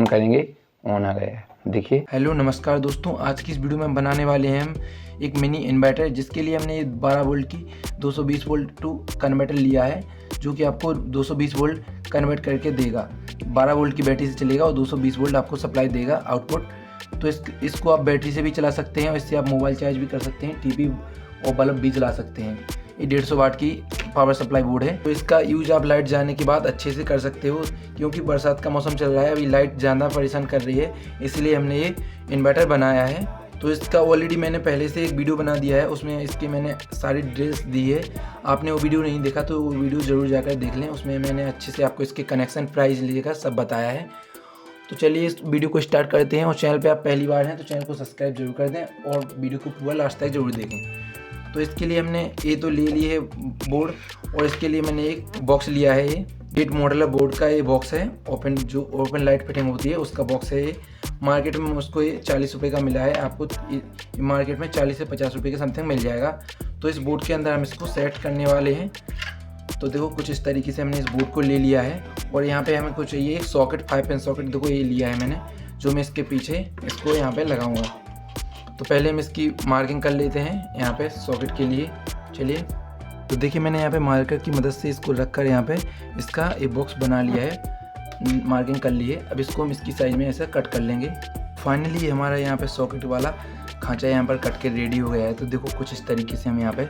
करेंगे, ऑन आ गया है। देखिए। हेलो नमस्कार दोस्तों, आज की इस वीडियो में बनाने वाले हैं हम एक मिनी इन्वर्टर, जिसके लिए हमने 12 वोल्ट की 220 वोल्ट टू कन्वर्टर लिया है, जो कि आपको 220 वोल्ट कन्वर्ट करके देगा। 12 वोल्ट की बैटरी से चलेगा और 220 वोल्ट आपको सप्लाई देगा आउटपुट। तो इसको आप बैटरी से भी चला सकते हैं और इससे आप मोबाइल चार्ज भी कर सकते हैं, टीवी और बल्ब भी चला सकते हैं। ये 150 वाट की पावर सप्लाई बोर्ड है। तो इसका यूज आप लाइट जाने के बाद अच्छे से कर सकते हो, क्योंकि बरसात का मौसम चल रहा है, अभी लाइट ज़्यादा परेशान कर रही है, इसलिए हमने ये इन्वर्टर बनाया है। तो इसका ऑलरेडी मैंने पहले से एक वीडियो बना दिया है, उसमें इसके मैंने सारी डिटेल्स दी है। आपने वो वीडियो नहीं देखा तो वो वीडियो ज़रूर जाकर देख लें, उसमें मैंने अच्छे से आपको इसके कनेक्शन प्राइस लेकर सब बताया है। तो चलिए इस वीडियो को स्टार्ट करते हैं, और चैनल पे आप पहली बार हैं तो चैनल को सब्सक्राइब जरूर कर दें और वीडियो को पूरा लास्ट तक जरूर देखें। तो इसके लिए हमने ये तो ले ली है बोर्ड, और इसके लिए मैंने एक बॉक्स लिया है। ये 8 मॉडल बोर्ड का ये बॉक्स है, ओपन लाइट फिटिंग होती है उसका बॉक्स है ये। मार्केट में उसको ये 40 रुपये का मिला है, आपको मार्केट में 40 से 50 रुपये के समथिंग मिल जाएगा। तो इस बोर्ड के अंदर हम इसको सेट करने वाले हैं। तो देखो कुछ इस तरीके से हमने इस बोर्ड को ले लिया है, और यहाँ पे हमें कुछ चाहिए एक सॉकेट, 5 पिन सॉकेट। देखो ये लिया है मैंने, जो मैं इसके पीछे इसको यहाँ पे लगाऊंगा। तो पहले हम इसकी मार्किंग कर लेते हैं यहाँ पे सॉकेट के लिए। चलिए, तो देखिए मैंने यहाँ पे मार्कर की मदद से इसको रखकर यहाँ पे इसका एक बॉक्स बना लिया है, मार्किंग कर ली है। अब इसको हम इसकी साइज में ऐसा कट कर लेंगे। फाइनली हमारा यहाँ पे सॉकेट वाला खांचा यहाँ पर कट के रेडी हो गया है। तो देखो कुछ इस तरीके से हम यहाँ पे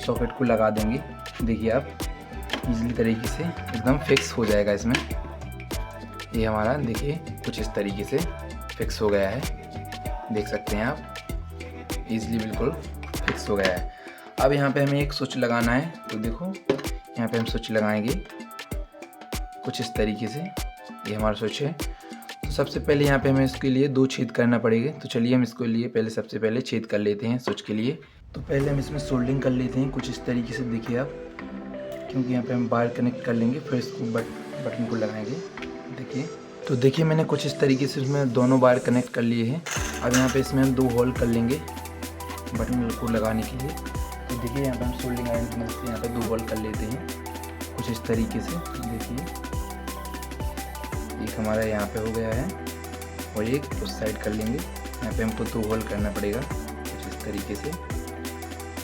सॉकेट को लगा देंगे। देखिए आप इजीली तरीके से एकदम फिक्स हो जाएगा इसमें। ये हमारा देखिए कुछ इस तरीके से फिक्स हो गया है, देख सकते हैं आप, ईजिली बिल्कुल फिक्स हो गया है। अब यहाँ पे हमें एक स्विच लगाना है। तो देखो यहाँ पे हम स्विच लगाएंगे कुछ इस तरीके से, ये हमारा स्विच है। तो सबसे पहले यहाँ पे हमें इसके लिए 2 छेद करना पड़ेगा। तो चलिए हम इसको लिए पहले सबसे पहले छेद कर लेते हैं स्विच के लिए। तो पहले हम इसमें सोल्डिंग कर लेते हैं कुछ इस तरीके से, देखिए आप, क्योंकि यहाँ पे हम वायर कनेक्ट कर लेंगे, फिर इसको बटन को लगाएंगे। देखिए, तो देखिए मैंने कुछ इस तरीके से इसमें दोनों वायर कनेक्ट कर लिए हैं। अब यहाँ पे इसमें हम 2 होल कर लेंगे बटन को लगाने के लिए। तो देखिए यहाँ पे हम सोल्डिंग आयरन की मदद से यहाँ पे 2 होल कर लेते हैं कुछ इस तरीके से। देखिए एक हमारा यहाँ पे हो गया है, और एक उस साइड कर लेंगे। यहाँ पे हमको 2 होल करना पड़ेगा कुछ इस तरीके से,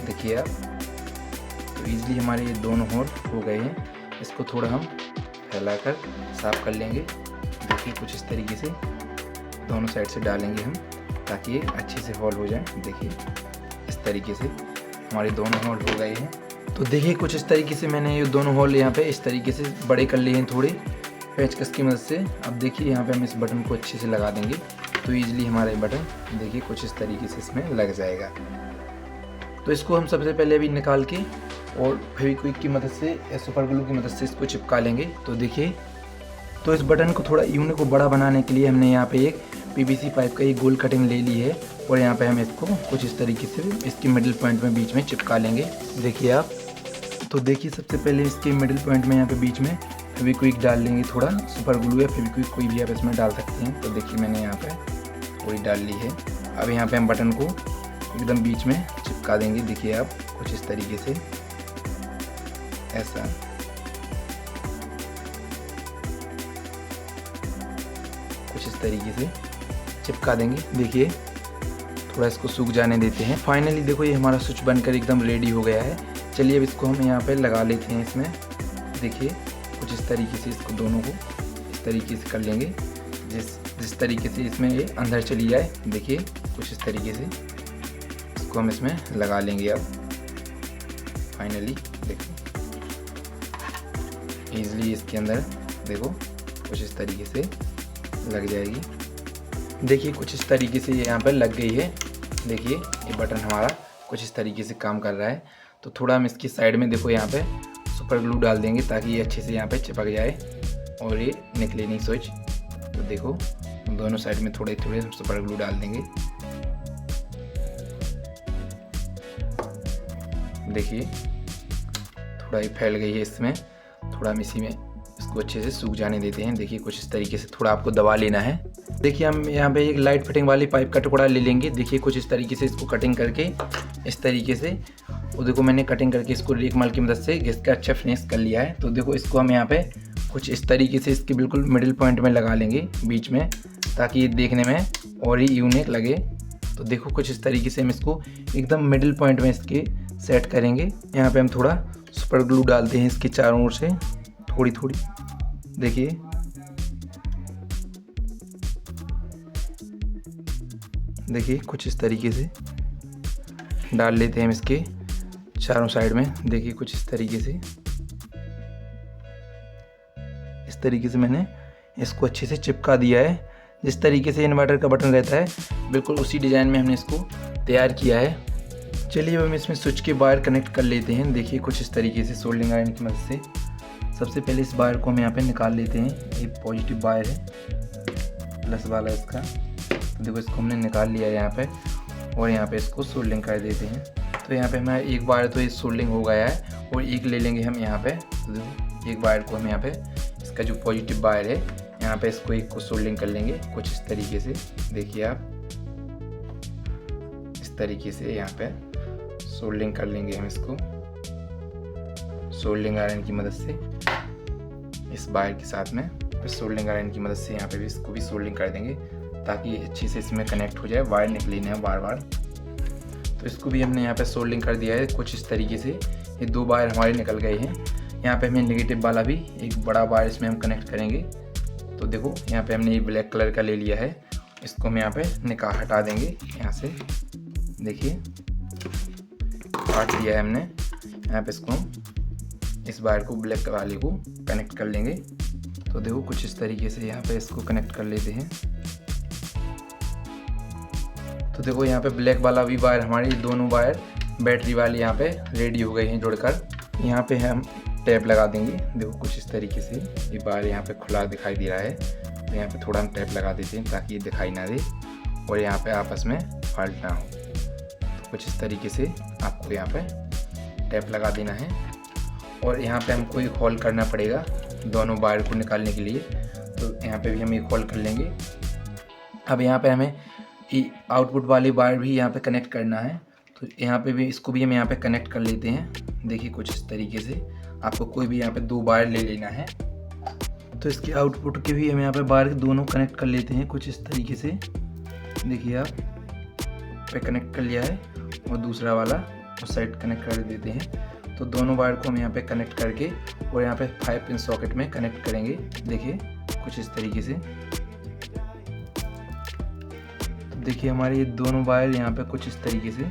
देखिए आप। तो ईजिली हमारे ये दोनों होल हो गए हैं। इसको थोड़ा हम फैलाकर साफ कर लेंगे। देखिए कुछ इस तरीके से दोनों साइड से डालेंगे हम, ताकि ये अच्छे से होल हो जाए। देखिए इस तरीके से हमारे दोनों होल हो गए हैं। तो देखिए कुछ इस तरीके से मैंने ये दोनों होल यहाँ पे इस तरीके से बड़े कर लिए हैं थोड़े पेचकस की मदद से। अब देखिए यहाँ पे हम इस बटन को अच्छे से लगा देंगे, तो ईजिली हमारा ये बटन देखिए कुछ इस तरीके से इसमें लग जाएगा। तो इसको हम सबसे पहले अभी निकाल के और फेविक्विक की मदद से या सुपर ग्लू की मदद से इसको चिपका लेंगे। तो देखिए, तो इस बटन को थोड़ा यूनिक को बड़ा बनाने के लिए हमने यहाँ पे एक पीवीसी पाइप का एक गोल कटिंग ले ली है, और यहाँ पे हम इसको कुछ इस तरीके से इसकी मिडिल पॉइंट में बीच में चिपका लेंगे। देखिए आप, तो देखिए सबसे पहले इसके मिडिल पॉइंट में यहाँ पे बीच में फेविक्विक डाल लेंगे, थोड़ा सुपर ग्लू या फेविक्विक कोई भी आप इसमें डाल सकते हैं। तो देखिए मैंने यहाँ पे थोड़ी डाल ली है। अब यहाँ पे हम बटन को एकदम बीच में चिपका देंगे। देखिए आप कुछ इस तरीके से ऐसा, कुछ इस तरीके से चिपका देंगे। देखिए थोड़ा इसको सूख जाने देते हैं। फाइनली देखो ये हमारा स्विच बनकर एकदम रेडी हो गया है। चलिए अब इसको हम यहाँ पे लगा लेते हैं इसमें। देखिए कुछ इस तरीके से इसको दोनों को इस तरीके से कर लेंगे, जिस तरीके से इसमें ये अंदर चली जाए। देखिए कुछ इस तरीके से इसको हम इसमें लगा लेंगे। अब फाइनली देखो ईजिली इसके अंदर देखो कुछ इस तरीके से लग जाएगी। देखिए कुछ इस तरीके से ये यहाँ पर लग गई है। देखिए ये बटन हमारा कुछ इस तरीके से काम कर रहा है। तो थोड़ा हम इसकी साइड में देखो यहाँ पे सुपर ग्लू डाल देंगे, ताकि ये अच्छे से यहाँ पे चिपक जाए और ये निकले नहीं स्विच। तो देखो दोनों साइड में थोड़े थोड़े हम सुपर ग्लू डाल देंगे। देखिए थोड़ा ही फैल गई है इसमें, थोड़ा हम इसी में इसको अच्छे से सूख जाने देते हैं। देखिए कुछ इस तरीके से थोड़ा आपको दबा लेना है। देखिए हम यहाँ पे एक लाइट फिटिंग वाली पाइप का टुकड़ा ले लेंगे। देखिए कुछ इस तरीके से इसको कटिंग करके इस तरीके से, और देखो मैंने कटिंग करके इसको रेकमाल की मदद से घिस का अच्छा फिनिश कर लिया है। तो देखो इसको हम यहाँ पे कुछ इस तरीके से इसके बिल्कुल मिडिल पॉइंट में लगा लेंगे बीच में, ताकि ये देखने में और ही यूनिक लगे। तो देखो कुछ इस तरीके से हम इसको एकदम मिडिल पॉइंट में इसके सेट करेंगे। यहाँ पे हम थोड़ा सुपर ग्लू डालते हैं इसके चारों ओर से थोड़ी थोड़ी, देखिए कुछ इस तरीके से डाल लेते हैं हम इसके चारों साइड में। देखिए कुछ इस तरीके से मैंने इसको अच्छे से चिपका दिया है। जिस तरीके से इन्वर्टर का बटन रहता है बिल्कुल उसी डिज़ाइन में हमने इसको तैयार किया है। चलिए अब हम इसमें स्विच के वायर कनेक्ट कर लेते हैं। देखिए कुछ इस तरीके से सोल्डरिंग आयरन की मदद से। सबसे पहले इस वायर को हम यहाँ पे निकाल लेते हैं। ये पॉजिटिव वायर है, प्लस वाला इसका। तो देखो इसको हमने निकाल लिया है यहाँ पे, और यहाँ पे इसको सोल्डरिंग कर देते हैं। तो यहाँ पे हमारा एक वायर तो ये सोल्डरिंग हो गया है, और एक ले लेंगे हम यहाँ पे। तो देखो एक वायर को हम यहाँ पे, इसका जो पॉजिटिव वायर है यहाँ पे, इसको एक को सोल्डरिंग कर लेंगे कुछ इस तरीके से। देखिए आप इस तरीके से यहाँ पे सोल्डरिंग कर लेंगे हम इसको सोल्डरिंग आयरन की मदद से इस वायर के साथ में। फिर सोल्डरिंग आयरन की मदद से यहाँ पे भी इसको भी सोल्डरिंग कर देंगे ताकि अच्छे से इसमें कनेक्ट हो जाए, वायर निकले ना बार बार। तो इसको भी हमने यहाँ पे सोल्डरिंग कर दिया है कुछ इस तरीके से। ये दो वायर हमारे निकल गए हैं। यहाँ पे हमें नेगेटिव वाला भी एक बड़ा वायर इसमें हम कनेक्ट करेंगे। तो देखो यहाँ पे हमने ये ब्लैक कलर का ले लिया है, इसको हम यहाँ पे हटा देंगे यहाँ से। देखिए काट लिया है हमने। यहाँ पे इसको इस वायर को ब्लैक वाले को कनेक्ट कर लेंगे। तो देखो कुछ इस तरीके से यहाँ पे इसको कनेक्ट कर लेते हैं। तो देखो यहाँ पे ब्लैक वाला भी वायर, हमारे दोनों वायर बैटरी वाले यहाँ पे रेडी हो गए हैं जुड़कर। यहाँ पे हम टैप लगा देंगे। देखो कुछ इस तरीके से ये वायर यहाँ पे खुला दिखाई दे रहा है, तो यहाँ पे थोड़ा हम टैप लगा देते हैं ताकि ये दिखाई ना दे और यहाँ पे आपस में फॉल्ट ना हो। तो कुछ इस तरीके से आपको यहाँ पे टैप लगा देना है, और यहाँ पे हमको एक होल करना पड़ेगा दोनों वायर को निकालने के लिए। तो यहाँ पे भी हम एक होल कर लेंगे। अब यहाँ पे हमें आउटपुट वाली वायर भी यहाँ पे कनेक्ट करना है। तो यहाँ पे भी इसको भी हम यहाँ पे कनेक्ट कर लेते हैं। देखिए कुछ इस तरीके से आपको कोई भी यहाँ पे दो वायर ले लेना है। तो इसके आउटपुट के भी हम यहाँ पे वायर दोनों कनेक्ट कर लेते हैं कुछ इस तरीके से। देखिए आप पे कनेक्ट कर लिया है, और दूसरा वाला उस साइड कनेक्ट कर देते हैं। तो दोनों वायर को हम यहाँ पे कनेक्ट करके और यहाँ पे 5 पिन सॉकेट में कनेक्ट करेंगे। देखिए कुछ इस तरीके से। तो देखिए हमारे ये दोनों वायर यहाँ पे कुछ इस तरीके से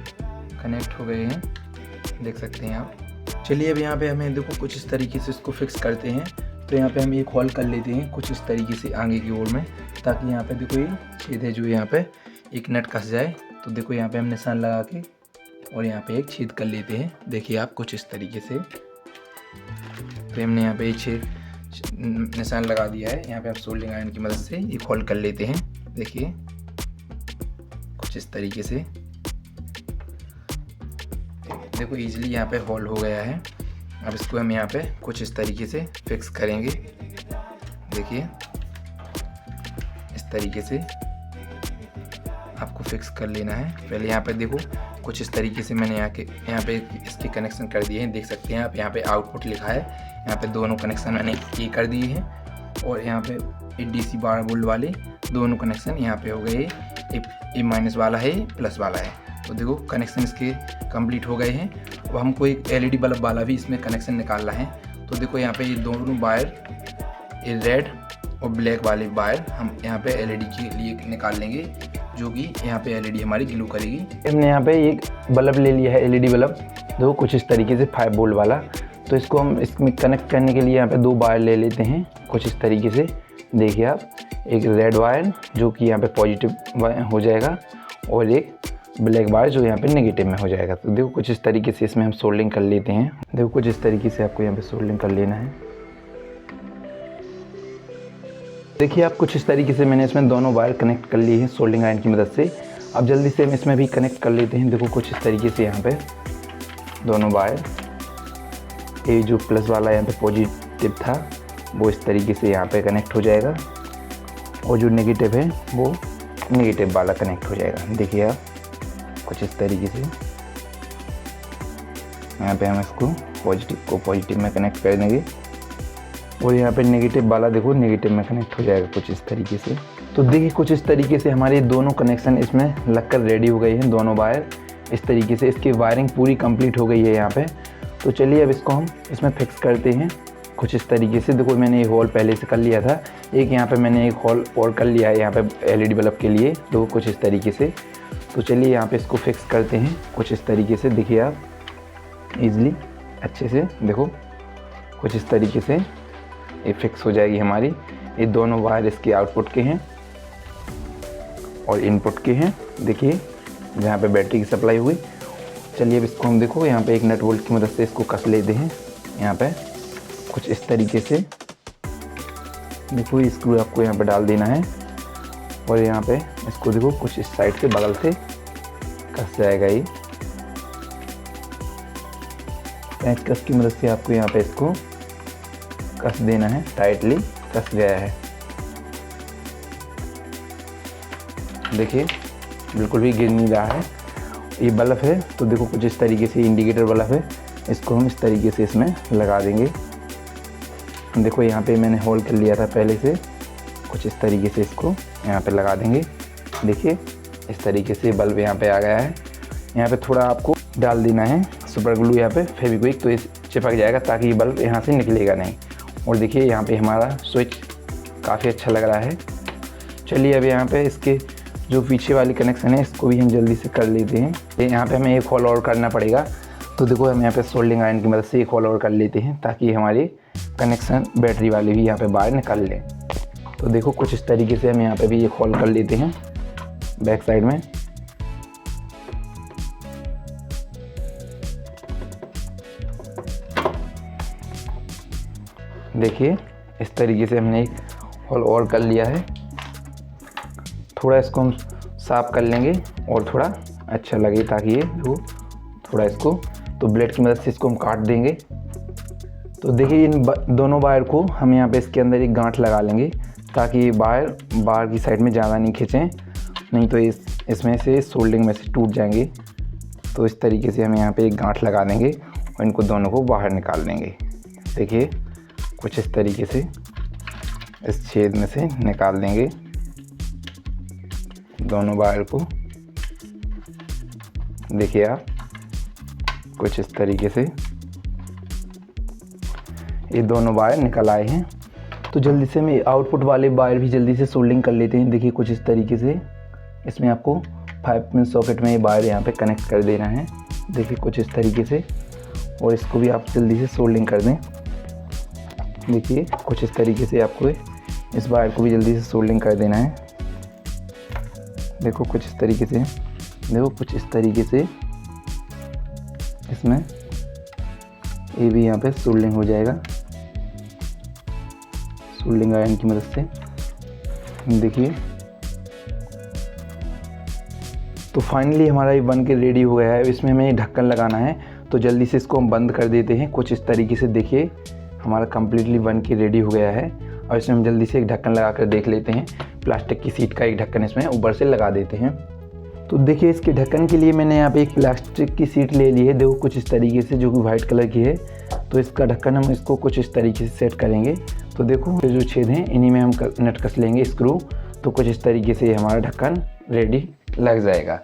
कनेक्ट हो गए हैं, देख सकते हैं आप। चलिए अब यहाँ पे हमें देखो कुछ इस तरीके से इसको फिक्स करते हैं। तो यहाँ पे हम एक होल कर लेते हैं कुछ इस तरीके से आगे की ओर में, ताकि यहाँ पे देखो ये छेद है जो यहाँ पे एक नट कस जाए। तो देखो यहाँ पे हम निशान लगा के और यहाँ पे एक छेद कर लेते हैं। देखिए आप कुछ इस तरीके से। तो हमने यहाँ पे एक छेद निशान लगा दिया है। यहाँ पे आप सोल्डरिंग आयरन की मदद से एक होल कर लेते हैं। देखिए कुछ इस तरीके से। देखो इजीली यहाँ पे होल हो गया है। अब इसको हम यहाँ पे कुछ इस तरीके से फिक्स करेंगे। देखिए इस तरीके से आपको फिक्स कर लेना है। पहले यहाँ पे देखो कुछ इस तरीके से मैंने यहाँ पे इसके कनेक्शन कर दिए हैं, देख सकते हैं आप। यहाँ पे आउटपुट लिखा है, यहाँ पे दोनों कनेक्शन मैंने ये कर दिए हैं, और यहाँ पे DC 12 वोल्ट वाले दोनों कनेक्शन यहाँ पे हो गए। ए माइनस वाला है, प्लस वाला है। तो देखो कनेक्शन इसके कंप्लीट हो गए हैं। अब हमको एक LED बल्ब वाला भी इसमें कनेक्शन निकालना है। तो देखो यहाँ पे ये दोनों वायर, ये रेड और ब्लैक वाले वायर हम यहाँ पे LED के लिए निकाल लेंगे, जो कि यहाँ पे LED हमारी ग्लो करेगी। हमने यहाँ पे एक बल्ब ले लिया है, LED बल्ब, देखो कुछ इस तरीके से 5 वोल्ट वाला। तो इसको हम इसमें कनेक्ट करने के लिए यहाँ पे 2 वायर ले लेते हैं कुछ इस तरीके से। देखिए आप, एक रेड वायर जो कि यहाँ पे पॉजिटिव हो जाएगा, और एक ब्लैक वायर जो यहाँ पे नेगेटिव में हो जाएगा। तो देखो कुछ इस तरीके से इसमें हम सोल्डरिंग कर लेते हैं। देखो कुछ इस तरीके से आपको यहाँ पे सोल्डरिंग कर लेना है। देखिए आप कुछ इस तरीके से मैंने इसमें दोनों वायर कनेक्ट कर लिए हैं सोल्डरिंग आयरन की मदद से। अब जल्दी से हम इसमें भी कनेक्ट कर लेते हैं। देखो कुछ इस तरीके से यहाँ पे दोनों वायर, ये जो प्लस वाला यहाँ पे पॉजिटिव था वो इस तरीके से यहाँ पे कनेक्ट हो जाएगा, और जो नेगेटिव है वो नेगेटिव वाला कनेक्ट हो जाएगा। देखिए आप कुछ इस तरीके से यहाँ पे हम इसको पॉजिटिव को पॉजिटिव में कनेक्ट कर देंगे, और यहाँ पे नेगेटिव वाला देखो नेगेटिव में कनेक्ट हो जाएगा कुछ इस तरीके से। तो देखिए कुछ इस तरीके से हमारे दोनों कनेक्शन इसमें लगकर रेडी हो गए हैं, दोनों वायर इस तरीके से। इसकी वायरिंग पूरी कंप्लीट हो गई है यहाँ पे। तो चलिए अब इसको हम इसमें फिक्स करते हैं कुछ इस तरीके से। देखो मैंने ये होल पहले से कर लिया था, एक यहाँ पे मैंने एक होल और कर लिया है यहाँ पे एलईडी बल्ब के लिए, देखो कुछ इस तरीके से। तो चलिए यहाँ पे इसको फिक्स करते हैं कुछ इस तरीके से। देखिए आप ईज़िली अच्छे से देखो कुछ इस तरीके से ये फिक्स हो जाएगी हमारी। ये दोनों वायर इसके आउटपुट के हैं और इनपुट के हैं, देखिए जहाँ पे बैटरी की सप्लाई हुई। चलिए अब इसको हम देखो यहाँ पे एक नट बोल्ट की मदद से इसको कस लेते हैं यहाँ पे कुछ इस तरीके से। देखो ये स्क्रू आपको यहाँ पे डाल देना है और यहाँ पे इसको देखो कुछ इस साइड से बगल से कस जाएगा। ये पेंच कस की मदद से आपको यहाँ पे इसको कस देना है, टाइटली कस गया है। देखिए बिल्कुल भी गिर नहीं रहा है। ये बल्ब है तो देखो कुछ इस तरीके से इंडिकेटर बल्ब है, इसको हम इस तरीके से इसमें लगा देंगे। देखो यहाँ पे मैंने होल कर लिया था पहले से, कुछ इस तरीके से इसको यहाँ पे लगा देंगे। देखिए इस तरीके से बल्ब यहाँ पे आ गया है। यहाँ पे थोड़ा आपको डाल देना है सुपर ग्लू यहाँ पे फेविक्विक, तो इस चिपक जाएगा ताकि ये बल्ब यहाँ से निकलेगा नहीं। और देखिए यहाँ पे हमारा स्विच काफ़ी अच्छा लग रहा है। चलिए अब यहाँ पे इसके जो पीछे वाली कनेक्शन है इसको भी हम जल्दी से कर लेते हैं। यहाँ पे हमें एक होल और करना पड़ेगा, तो देखो हम यहाँ पे सोल्डिंग आयरन की मदद से एक होल और कर लेते हैं ताकि हमारी कनेक्शन बैटरी वाले भी यहाँ पे बाहर निकाल लें। तो देखो कुछ इस तरीके से हम यहाँ पे भी एक होल कर लेते हैं बैक साइड में। देखिए इस तरीके से हमने एक होल और कर लिया है। थोड़ा इसको हम साफ कर लेंगे और थोड़ा अच्छा लगे ताकि ये जो थोड़ा इसको तो ब्लेड की मदद से इसको हम काट देंगे। तो देखिए इन दोनों वायर को हम यहाँ पे इसके अंदर एक गांठ लगा लेंगे ताकि ये वायर बाहर की साइड में ज़्यादा नहीं खींचें, नहीं तो इसमें से सोल्डिंग में से टूट जाएंगे। तो इस तरीके से हम यहाँ पे एक गांठ लगा देंगे और इनको दोनों को बाहर निकाल देंगे। देखिए कुछ इस तरीके से इस छेद में से निकाल देंगे दोनों वायर को। देखिए आप कुछ इस तरीके से ये दोनों वायर निकल आए हैं। तो जल्दी से मैं आउटपुट वाले वायर भी जल्दी से सोल्डिंग कर लेते हैं। देखिए कुछ इस तरीके से इसमें आपको 5 पिन सॉकेट में ये वायर यहाँ पे कनेक्ट कर देना है। देखिए कुछ इस तरीके से, और इसको भी आप जल्दी से सोल्डिंग कर दें। देखिए कुछ इस तरीके से आपको इस वायर को भी जल्दी से सोल्डिंग कर देना है। देखो कुछ इस तरीके से, देखो कुछ इस तरीके से इसमें ये भी यहाँ पे सोल्डिंग हो जाएगा सोल्डिंग आयरन की मदद से। देखिए तो फाइनली हमारा ये बन के रेडी हो गया है। इसमें हमें ढक्कन लगाना है, तो जल्दी से इसको हम बंद कर देते हैं कुछ इस तरीके से। देखिए हमारा कम्प्लीटली बन के रेडी हो गया है और इसमें हम जल्दी से एक ढक्कन लगा कर देख लेते हैं। प्लास्टिक की सीट का एक ढक्कन इसमें ऊपर से लगा देते हैं। तो देखिए इसके ढक्कन के लिए मैंने यहाँ पे एक प्लास्टिक की सीट ले ली है, देखो कुछ इस तरीके से, जो कि वाइट कलर की है। तो इसका ढक्कन हम इसको कुछ इस तरीके से सेट करेंगे। तो देखो ये जो छेद हैं इन्हीं में हम नट कस लेंगे स्क्रू। तो कुछ इस तरीके से हमारा ढक्कन रेडी लग जाएगा।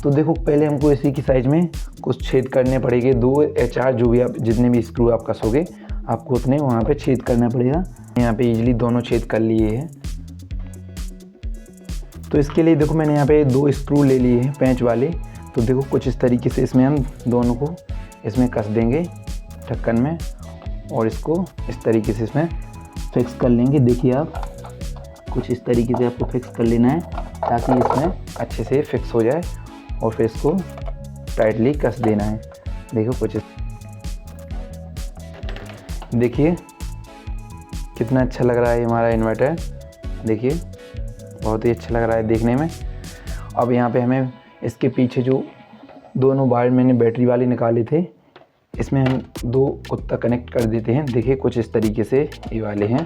तो देखो पहले हमको इसी की साइज में कुछ छेद करने पड़ेंगे, 2 या 4 जो भी आप जितने भी स्क्रू आप कसोगे आपको उतने वहाँ पे छेद करना पड़ेगा। यहाँ पे इजीली दोनों छेद कर लिए हैं। तो इसके लिए देखो मैंने यहाँ पे 2 स्क्रू ले लिए हैं पेंच वाले। तो देखो कुछ इस तरीके से इसमें हम दोनों को इसमें कस देंगे ढक्कन में और इसको इस तरीके से इसमें फिक्स कर लेंगे। देखिए आप कुछ इस तरीके से आपको फिक्स कर लेना है ताकि इसमें अच्छे से फिक्स हो जाए और फिर इसको टाइटली कस देना है। देखो कुछ देखिए कितना अच्छा लग रहा है हमारा इन्वर्टर। देखिए बहुत ही अच्छा लग रहा है देखने में। अब यहाँ पे हमें इसके पीछे जो दोनों वायर मैंने बैटरी वाले निकाले थे इसमें हम 2 कुत्ता कनेक्ट कर देते हैं। देखिए कुछ इस तरीके से ये वाले हैं,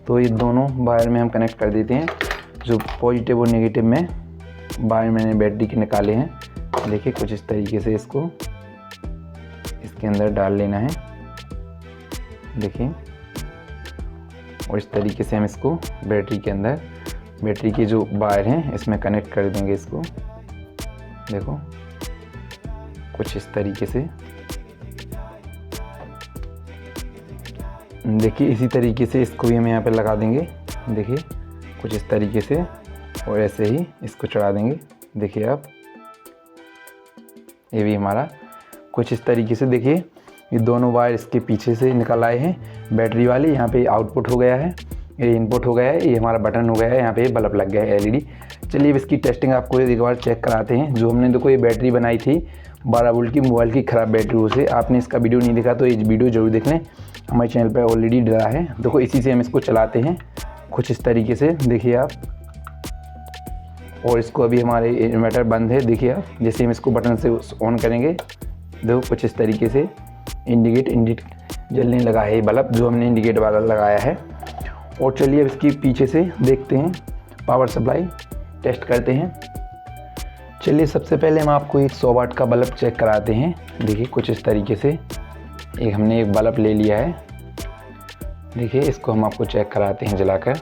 तो ये दोनों वायर में हम कनेक्ट कर देते हैं। जो पॉजिटिव और नेगेटिव में वायर मैंने बैटरी के निकाले हैं। देखिए कुछ इस तरीके से इसको इसके अंदर डाल लेना है। देखिए और इस तरीके से हम इसको बैटरी के अंदर, बैटरी के जो वायर हैं इसमें कनेक्ट कर देंगे इसको। देखो कुछ इस तरीके से, देखिए इसी तरीके से इसको भी हम यहाँ पे लगा देंगे। देखिए कुछ इस तरीके से, और ऐसे ही इसको चढ़ा देंगे। देखिए आप, ये भी हमारा कुछ इस तरीके से। देखिए ये दोनों वायर इसके पीछे से निकल आए हैं, बैटरी वाले। यहाँ पे आउटपुट हो गया है, ये इनपुट हो गया है, ये हमारा बटन हो गया है, यहाँ पे बल्ब लग गया है LED। चलिए अब इसकी टेस्टिंग आपको एक बार चेक कराते हैं। जो हमने देखो ये बैटरी बनाई थी 12 वोल्ट की मोबाइल की ख़राब बैटरी से। आपने इसका वीडियो नहीं देखा तो ये वीडियो ज़रूर देख लें, हमारे चैनल पर ऑलरेडी डला है। देखो इसी से हम इसको चलाते हैं कुछ इस तरीके से। देखिए आप, और इसको अभी हमारे इन्वर्टर बंद है। देखिए आप, जैसे हम इसको बटन से ऑन करेंगे, देखो कुछ इस तरीके से इंडिकेट जलने लगा है ये बल्ब, जो हमने इंडिकेट वाला लगाया है। और चलिए अब इसकी पीछे से देखते हैं, पावर सप्लाई टेस्ट करते हैं। चलिए सबसे पहले हम आपको एक 100 वाट का बल्ब चेक कराते हैं। देखिए कुछ इस तरीके से हमने एक बल्ब ले लिया है। देखिए इसको हम आपको चेक कराते हैं जलाकर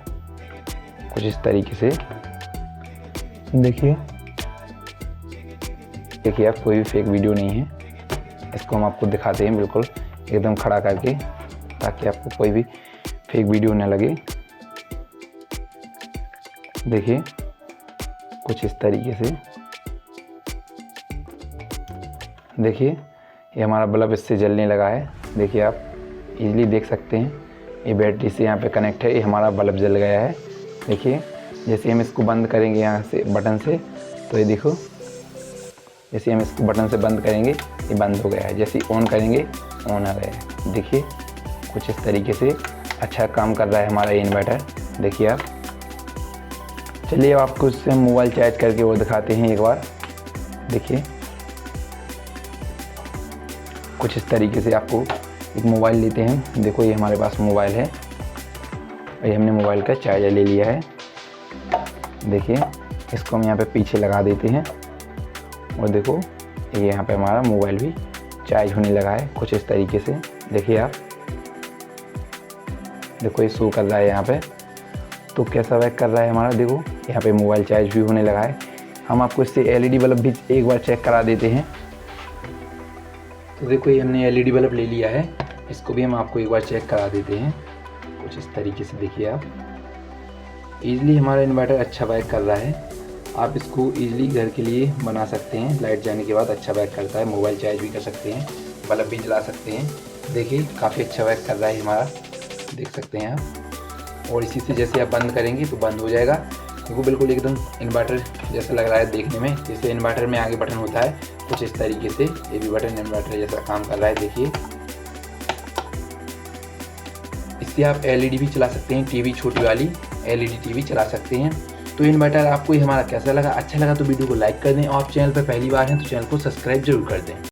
कुछ इस तरीके से। देखिए आप, कोई भी फेक वीडियो नहीं है। इसको हम आपको दिखाते हैं बिल्कुल एकदम खड़ा करके, ताकि आपको कोई भी फेक वीडियो न लगे। देखिए कुछ इस तरीके से। देखिए ये हमारा बल्ब इससे जलने लगा है। देखिए आप इजीली देख सकते हैं, ये बैटरी से यहाँ पे कनेक्ट है, ये हमारा बल्ब जल गया है। देखिए जैसे हम इसको बंद करेंगे यहाँ से बटन से, तो ये देखो जैसे हम इसको बटन से बंद करेंगे ये बंद हो गया है, जैसे ऑन करेंगे ऑन आ गया है। देखिए कुछ इस तरीके से अच्छा काम कर रहा है हमारा इन्वर्टर। देखिए आप, चलिए अब आपको इससे मोबाइल चार्ज करके वो दिखाते हैं एक बार। देखिए कुछ इस तरीके से आपको एक मोबाइल लेते हैं। देखो ये हमारे पास मोबाइल है, ये हमने मोबाइल का चार्जर ले लिया है। देखिए इसको हम यहाँ पे पीछे लगा देते हैं, और देखो ये यहाँ पे हमारा मोबाइल भी चार्ज होने लगा है कुछ इस तरीके से। देखिए आप, देखो ये शो कर रहा है यहाँ पे, तो कैसा वर्क कर रहा है हमारा। देखो यहाँ पे मोबाइल चार्ज भी होने लगा है। हम आपको इससे LED बल्ब भी एक बार चेक करा देते हैं। तो देखो ये हमने LED बल्ब ले लिया है, इसको भी हम आपको एक बार चेक करा देते हैं कुछ इस तरीके से। देखिए आप, ईज़िली हमारा इन्वर्टर अच्छा वर्क कर रहा है। आप इसको ईज़िली घर के लिए बना सकते हैं, लाइट जाने के बाद अच्छा वर्क करता है। मोबाइल चार्ज भी कर सकते हैं, बल्ब भी जला सकते हैं। देखिए काफ़ी अच्छा वर्क कर रहा है हमारा, देख सकते हैं आप। और इसी से जैसे आप बंद करेंगे तो बंद हो जाएगा। देखो बिल्कुल एकदम इन्वर्टर जैसा लग रहा है देखने में, जैसे इन्वर्टर में आगे बटन होता है कुछ इस तरीके से ये भी बटन इन्वर्टर जैसा काम कर रहा है। देखिए इससे आप LED भी चला सकते हैं, टीवी छोटी वाली LED टीवी चला सकते हैं। तो इन्वर्टर आपको ये हमारा कैसा लगा, अच्छा लगा तो वीडियो को लाइक कर दें, और आप चैनल पर पहली बार हैं तो चैनल को सब्सक्राइब जरूर कर दें।